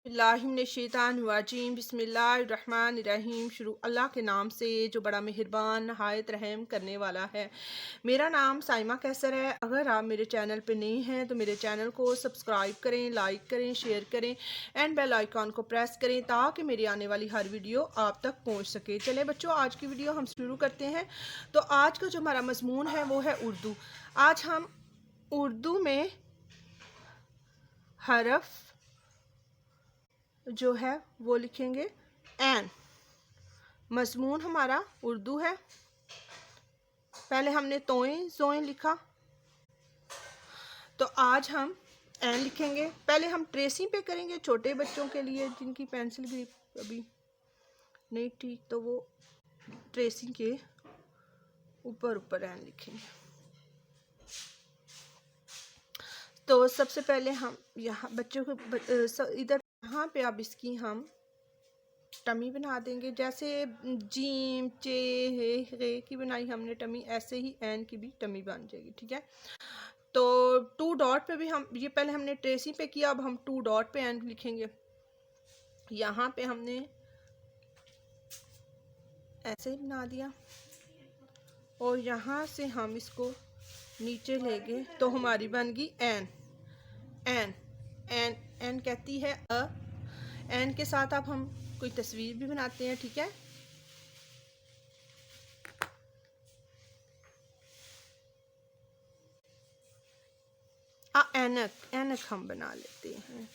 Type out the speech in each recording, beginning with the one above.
बिस्मिल्लाहिमिनश्शैतानिर्रजीम बिस्मिल्लाहिर्रहमानिर्रहीम। शुरू अल्लाह के नाम से जो बड़ा मेहरबान नहायत रहम करने वाला है। मेरा नाम साइमा कैसर है। अगर आप मेरे चैनल पे नए हैं तो मेरे चैनल को सब्सक्राइब करें, लाइक करें, शेयर करें एंड बेल आइकॉन को प्रेस करें ताकि मेरी आने वाली हर वीडियो आप तक पहुँच सके। चले बच्चों, आज की वीडियो हम शुरू करते हैं। तो आज का जो हमारा मजमून है वो है उर्दू। आज हम उर्दू में हरफ जो है वो लिखेंगे एन। मजमून हमारा उर्दू है। पहले हमने तोएं जोएं लिखा, तो आज हम एन लिखेंगे। पहले हम ट्रेसिंग पे करेंगे छोटे बच्चों के लिए जिनकी पेंसिल ग्रिप अभी नहीं ठीक, तो वो ट्रेसिंग के ऊपर ऊपर एन लिखेंगे। तो सबसे पहले हम यहाँ बच्चों को इधर यहाँ पे अब इसकी हम टमी बना देंगे। जैसे जीम चे हे रे की बनाई हमने टमी, ऐसे ही एन की भी टमी बन जाएगी। ठीक है, तो टू डॉट पे भी हम ये पहले हमने ट्रेसिंग पे किया, अब हम टू डॉट पे एन लिखेंगे। यहाँ पे हमने ऐसे ही बना दिया और यहाँ से हम इसको नीचे लेंगे तो हमारी बन गई एन। एन एन एन कहती है अ। एन के साथ अब हम कोई तस्वीर भी बनाते हैं। ठीक है, ऐनक ऐनक हम बना लेते हैं।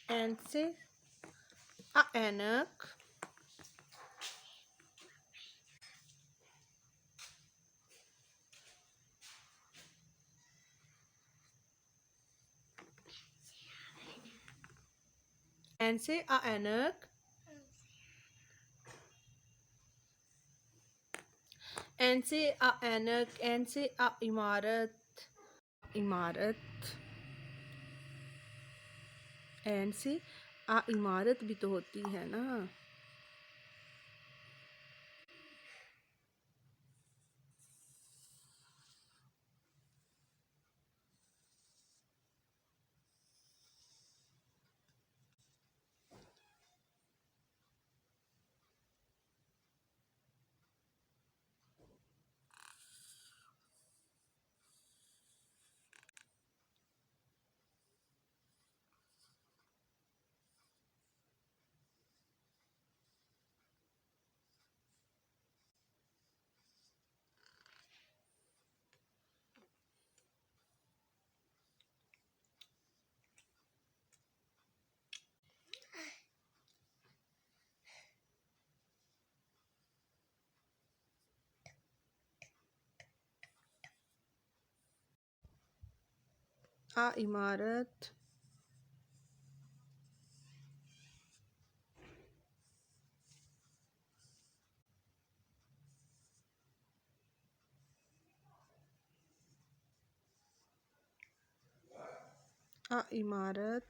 एन से ऐनक, एन से ऐनक, एन से ऐनक, एन से इमारत, इमारत, एन से इमारत भी तो होती है ना। आ इमारत, आ इमारत,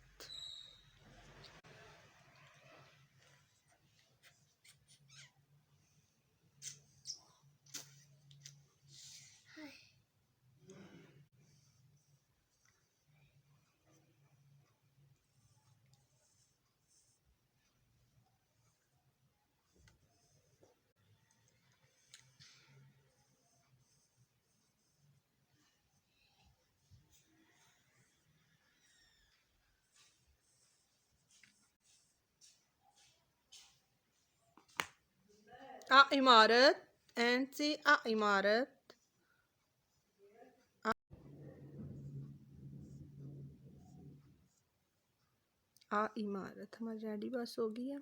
आ इमारत, एंड से आ इमारत, आ इमारत। हमारी रेडी बस हो गई है।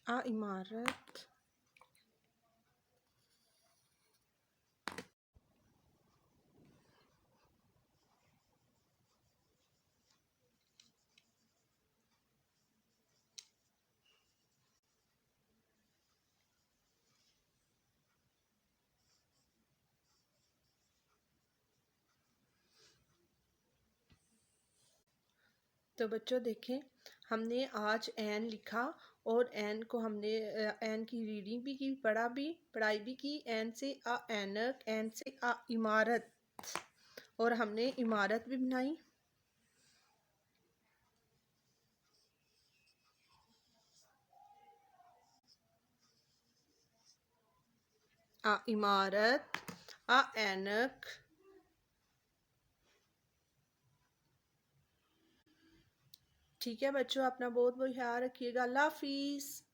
आ इमारत, तो बच्चों देखें, हमने आज एन लिखा और एन को हमने एन की रीडिंग भी की, पढ़ाई भी की। एन से आ ऐनक, एन से आ इमारत, और हमने इमारत भी बनाई। आ इमारत, आ ऐनक। ठीक है बच्चों, अपना बहुत बहुत ख्याल रखिएगा। अल्लाह हाफिज़।